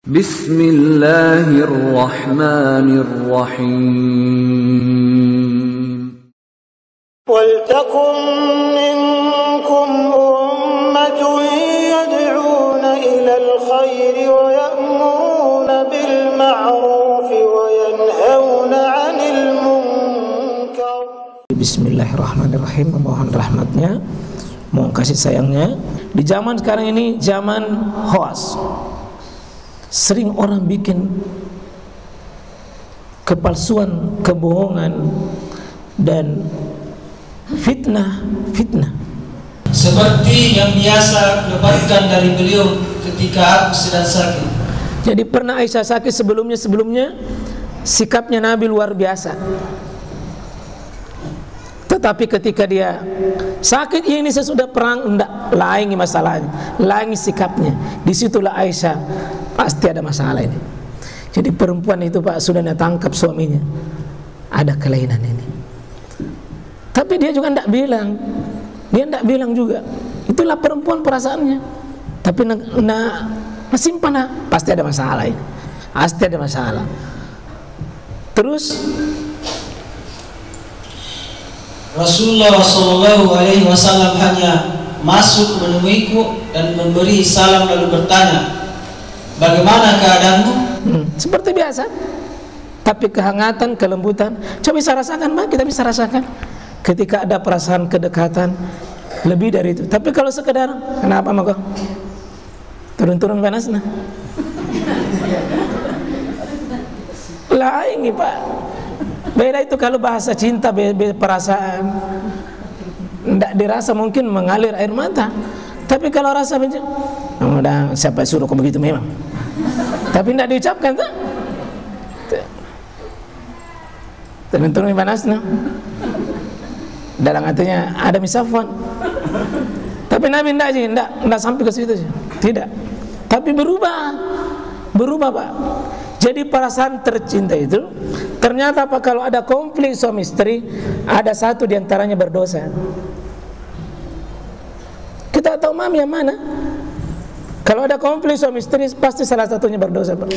Bismillahirrahmanirrahim. وَلْتَكُنْ مِنْكُمْ أُمَّةٌ يَدْعُونَ إِلَى الْخَيْرِ وَيَأْمُرُونَ بِالْمَعْرُوفِ وَيَنْهَوْنَ عَنِ الْمُنْكَرِ. Bismillahirrahmanirrahim. Memohon rahmatnya, mohon kasih sayangnya. Di zaman sekarang ini zaman hoax. Sering orang bikin kepalsuan, kebohongan, dan fitnah. Seperti yang biasa dapatkan dari beliau ketika aku sedang sakit. Jadi pernah Aisyah sakit sebelumnya sikapnya Nabi luar biasa. Tetapi ketika dia sakit ini sesudah perang, enggak, lain masalahnya, lain sikapnya. Disitulah Aisyah pasti ada masalah ini. Jadi perempuan itu Pak sudah ditangkap suaminya, ada kelainan ini. Tapi dia juga tidak bilang juga. Itulah perempuan perasaannya. Tapi simpan, pasti ada masalah ini. Pasti ada masalah. Terus Rasulullah SAW hanya masuk menemuiku dan memberi salam lalu bertanya, bagaimana keadaanmu? Seperti biasa. Tapi kehangatan, kelembutan, coba bisa rasakan, Pak, kita bisa rasakan. Ketika ada perasaan kedekatan lebih dari itu. Tapi kalau sekedar kenapa maka turun-turun panasnya lah ini Pak, beda itu kalau bahasa cinta, perasaan tidak dirasa mungkin mengalir air mata. Tapi kalau rasa benci, udah siapa suruh kau begitu memang, tapi tidak diucapkan tuh turun-turun panasnya. Dalam hatinya ada misafon. Tapi Nabi tidak sampai ke situ. Tidak. Tapi berubah Pak. Jadi perasaan tercinta itu ternyata Pak, kalau ada konflik suami istri, ada satu diantaranya berdosa. Kita tahu yang mana? Kalau ada konflik suami istri, pasti salah satunya berdosa Pak.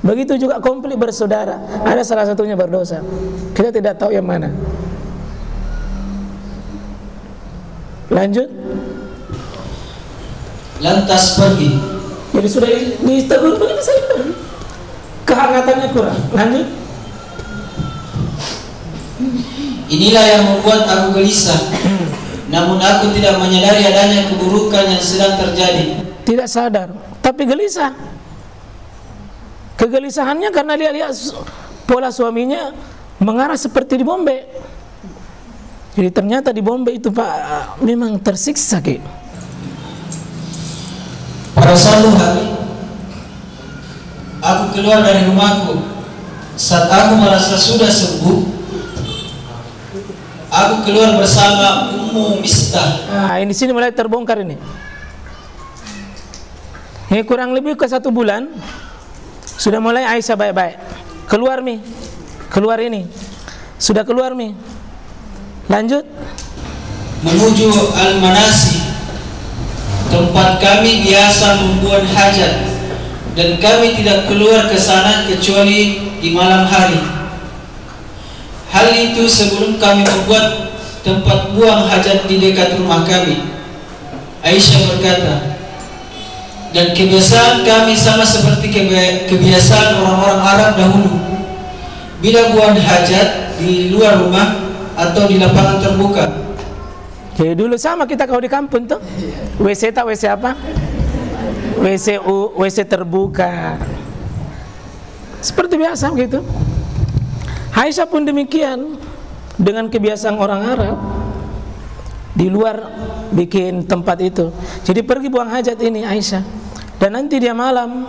Begitu juga konflik bersaudara, ada salah satunya berdosa. Kita tidak tahu yang mana. Lanjut. Lantas pergi. Jadi sudah ditegur begitu saja. Kehangatannya kurang. Lanjut. Inilah yang membuat aku gelisah. Namun aku tidak menyadari adanya keburukan yang sedang terjadi. Tidak sadar, tapi gelisah. Kegelisahannya karena dia lihat pola suaminya mengarah seperti di Bombay. Jadi ternyata di Bombay itu Pak memang tersiksa Ki. Pada suatu hari aku keluar dari rumahku. Saat aku merasa sudah sembuh, aku keluar bersama Ummu Mistah. Nah, ini sini mulai terbongkar ini. Ini kurang lebih ke 1 bulan sudah mulai Aisyah baik-baik. Keluar ini. Sudah keluar mi. Lanjut. Menuju Al-Manasi, tempat kami biasa membuat hajat, dan kami tidak keluar ke sana kecuali di malam hari. Hal itu sebelum kami membuat tempat buang hajat di dekat rumah kami. Aisyah berkata, dan kebiasaan kami sama seperti kebiasaan orang-orang Arab dahulu. Bila buang hajat di luar rumah atau di lapangan terbuka. Jadi dulu sama kita kalau di kampung tuh. WC apa? WC terbuka. Seperti biasa gitu. Aisyah pun demikian, dengan kebiasaan orang Arab. Di luar bikin tempat itu. Jadi pergi buang hajat ini Aisyah. Dan nanti dia malam,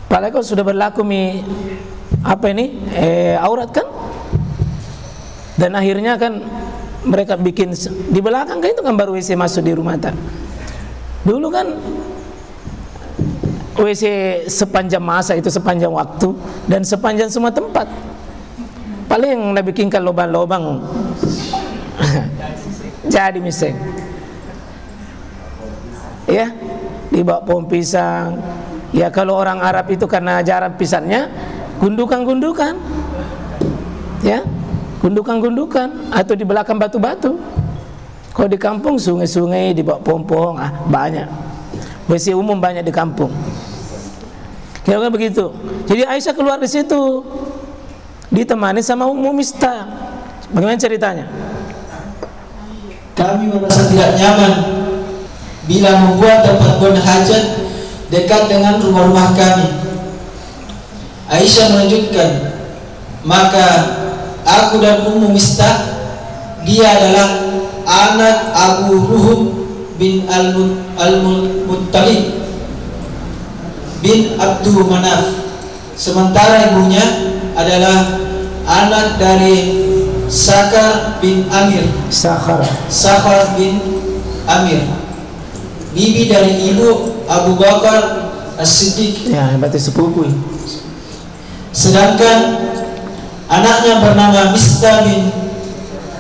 apalagi kalau sudah berlaku aurat kan. Dan akhirnya kan mereka bikin di belakang kan itu kan baru WC masuk di rumah tak. Dulu kan WC sepanjang masa itu, sepanjang waktu dan sepanjang semua tempat. Paling yang bikinkan lubang-lubang jadi miseng. Ya, dibawa pohon pisang, Ya kalau orang Arab itu karena jarak pisannya gundukan-gundukan, ya, gundukan-gundukan atau di belakang batu-batu. Kalau di kampung sungai-sungai, di bawah pompong, banyak. WC umum banyak di kampung. Kira-kira begitu. Jadi Aisyah keluar di situ, ditemani sama Ummu Mistah. Bagaimana ceritanya? Kami merasa tidak nyaman bila membuat tempat buang hajat dekat dengan rumah-rumah kami. Aisyah melanjutkan, maka aku dan Ummu Mistah, dia adalah anak Abu Ruhum bin Al-Muttalib bin Abdul Manaf, sementara ibunya adalah anak dari Sakhar bin Amir. Sakhar bin Amir, bibi dari ibu Abu Bakar As-Siddiq. Ya, berarti sepupu. Sedangkan anaknya bernama Mistah bin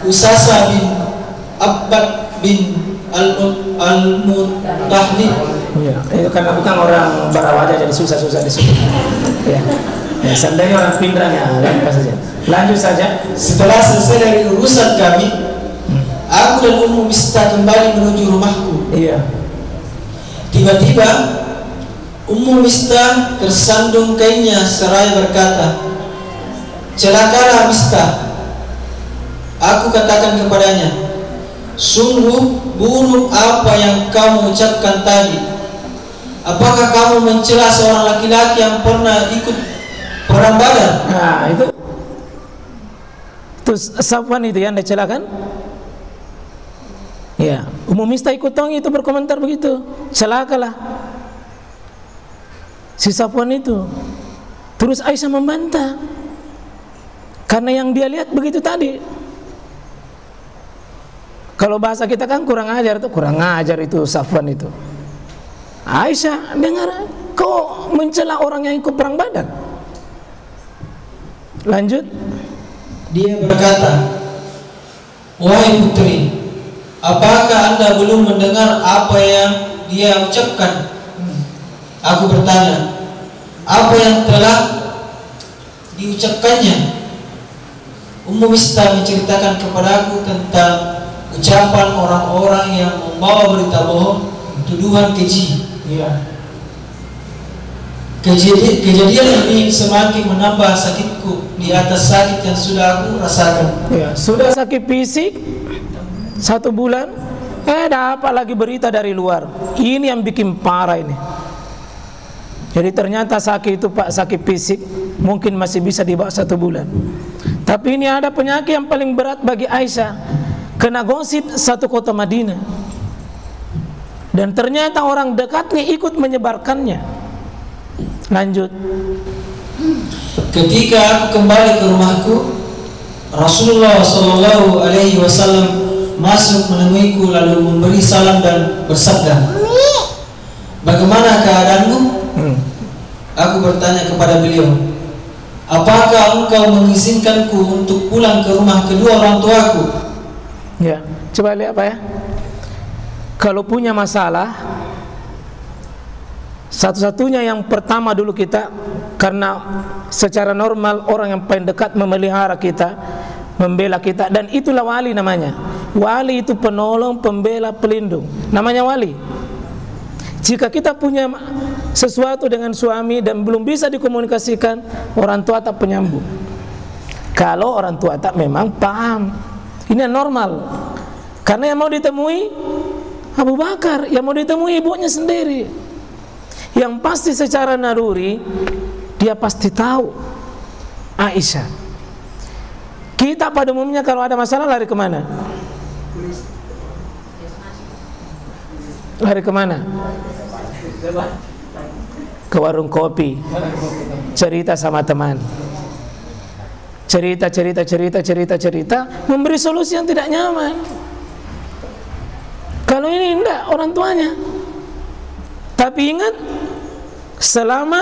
Usasa bin Abbad bin Al-Mutahlib. Ya, itu karena bukan orang Barawaja jadi susah-susah disebut. Ya. Ya, seandainya orang Pindrang ya, apa saja. Lanjut saja. Setelah selesai dari urusan kami, aku dan Ummu Mistah kembali menuju rumahku. Iya. Tiba-tiba Ummu Mistah tersandung kainnya seraya berkata, "Celakalah Mistah." Aku katakan kepadanya, "Sungguh buruk apa yang kamu ucapkan tadi. Apakah kamu mencela seorang laki-laki yang pernah ikut perang Badar?" Nah, itu Safwan itu yang dicelakan. Ya, Ummu Mistah ikut tong itu berkomentar begitu, celakalah si Safwan itu. Terus Aisyah membantah karena yang dia lihat begitu tadi. Kalau bahasa kita kan kurang ajar itu Safwan itu. Aisyah dengar, kau mencela orang yang ikut perang Badar. Lanjut. Dia berkata, "Wahai putri, apakah Anda belum mendengar apa yang dia ucapkan?" Aku bertanya, "Apa yang telah diucapkannya?" Ummu Mistah menceritakan kepadaku tentang ucapan orang-orang yang membawa berita bohong, tuduhan keji. Iya. Kejadian ini semakin menambah sakitku di atas sakit yang sudah aku rasakan. Ya, sudah sakit fisik 1 bulan, dapat lagi berita dari luar. Ini yang bikin parah ini. Jadi ternyata sakit itu Pak, sakit fisik mungkin masih bisa dibawa 1 bulan. Tapi ini ada penyakit yang paling berat bagi Aisyah, kena gosip satu kota Madinah. Dan ternyata orang dekatnya ikut menyebarkannya. Lanjut. Ketika aku kembali ke rumahku, Rasulullah SAW masuk menemuiku lalu memberi salam dan bersabda, "Bagaimana keadaanmu?" Aku bertanya kepada beliau, "Apakah engkau mengizinkanku untuk pulang ke rumah kedua orang tuaku?" Ya, coba lihat Pak ya. Kalau punya masalah, satu-satunya yang pertama dulu kita, karena secara normal orang yang paling dekat memelihara kita, membela kita, dan itulah wali namanya. Wali itu penolong, pembela, pelindung. Namanya wali. Jika kita punya sesuatu dengan suami dan belum bisa dikomunikasikan, orang tua tak penyambung. Kalau orang tua tak memang paham, ini normal. Karena yang mau ditemui Abu Bakar, yang mau ditemui ibunya sendiri. Yang pasti secara naluri dia pasti tahu Aisyah. Kita pada umumnya kalau ada masalah lari kemana? Lari kemana? Ke warung kopi, cerita sama teman, cerita, memberi solusi yang tidak nyaman. Kalau ini enggak, orang tuanya. Tapi ingat, selama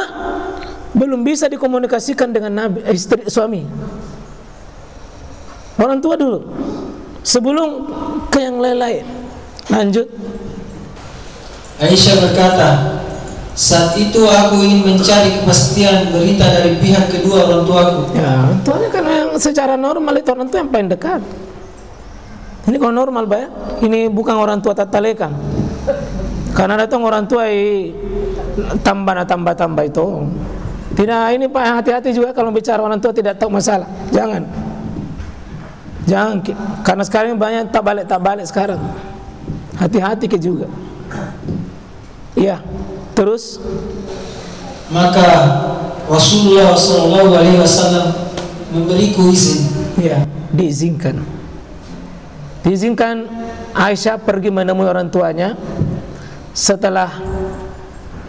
belum bisa dikomunikasikan dengan istri, suami, orang tua dulu, sebelum ke yang lain. Lanjut. Aisyah berkata, Saat itu aku ingin mencari kepastian berita dari pihak kedua orang tuaku. Ya, orang tuanya kan yang secara normal itu orang tua yang paling dekat. Ini kalau normal, Pak, ini bukan orang tua tatalekang. Karena datang orang tua tambah itu. Tidak, ini Pak, hati-hati juga kalau bicara orang tua tidak tahu masalah. Jangan, karena sekarang banyak tak balik sekarang. Hati-hati ke juga. Ya, terus maka Rasulullah SAW memberiku izin. Ya, diizinkan Aisyah pergi menemui orang tuanya. Setelah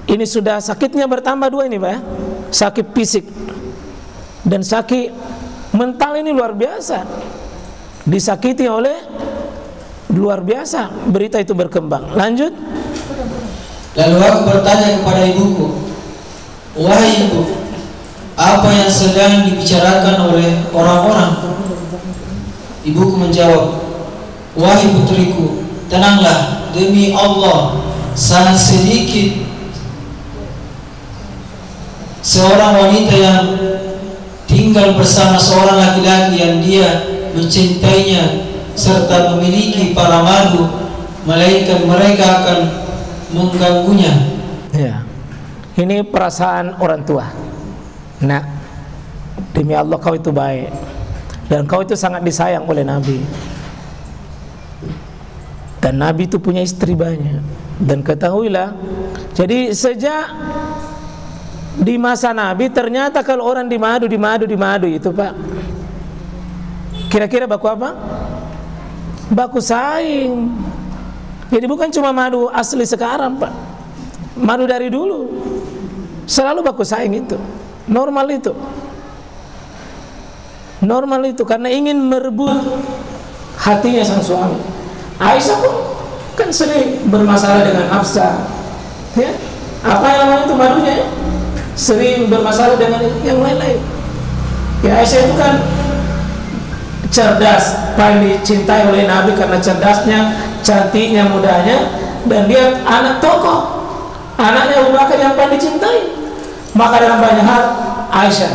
ini sudah sakitnya bertambah dua ini, Pak, ya? Sakit fisik dan sakit mental ini luar biasa. Disakiti oleh luar biasa, berita itu berkembang. Lanjut. Lalu aku bertanya kepada ibuku, wahai ibu, apa yang sedang dibicarakan oleh orang-orang? Ibuku menjawab, wahai putriku, tenanglah, demi Allah, sangat sedikit seorang wanita yang tinggal bersama seorang laki-laki yang dia mencintainya serta memiliki para madu, malaikat mereka akan mengganggunya. Ya, ini perasaan orang tua. Nah, demi Allah kau itu baik dan kau itu sangat disayang oleh Nabi. Dan Nabi itu punya istri banyak. Dan ketahuilah, jadi sejak di masa Nabi ternyata kalau orang dimadu itu, Pak, kira-kira baku apa? Baku saing. Jadi bukan cuma madu asli sekarang, Pak. Madu dari dulu selalu baku saing itu. Normal itu karena ingin merebut hatinya sang suami. Aisyah pun kan sering bermasalah dengan Hafsah, ya? Apa yang namanya itu madunya, ya? Sering bermasalah dengan yang lain-lain. Ya, Aisyah itu kan cerdas, paling dicintai oleh Nabi karena cerdasnya, cantiknya, mudanya, dan dia anak tokoh, anaknya Abu Bakar yang paling dicintai. Maka dalam banyak hal Aisyah,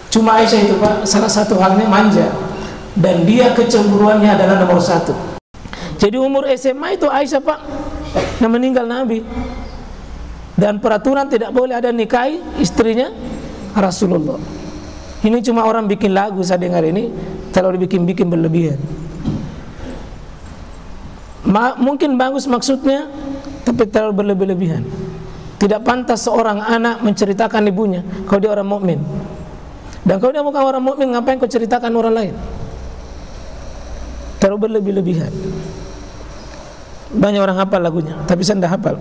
cuma Aisyah itu, Pak, salah satu halnya manja, dan dia kecemburuannya adalah nomor satu. Jadi umur SMA itu Aisyah, Pak, yang meninggal Nabi, dan peraturan tidak boleh ada nikahi istrinya Rasulullah. Ini cuma orang bikin lagu saya dengar ini, terlalu bikin berlebihan. Mungkin bagus maksudnya, tapi terlalu berlebihan. Tidak pantas seorang anak menceritakan ibunya kalau dia orang mukmin. Dan kalau dia bukan orang mukmin, ngapain kau ceritakan orang lain? Terlalu berlebihan. Banyak orang hafal lagunya, tapi saya tidak hafal.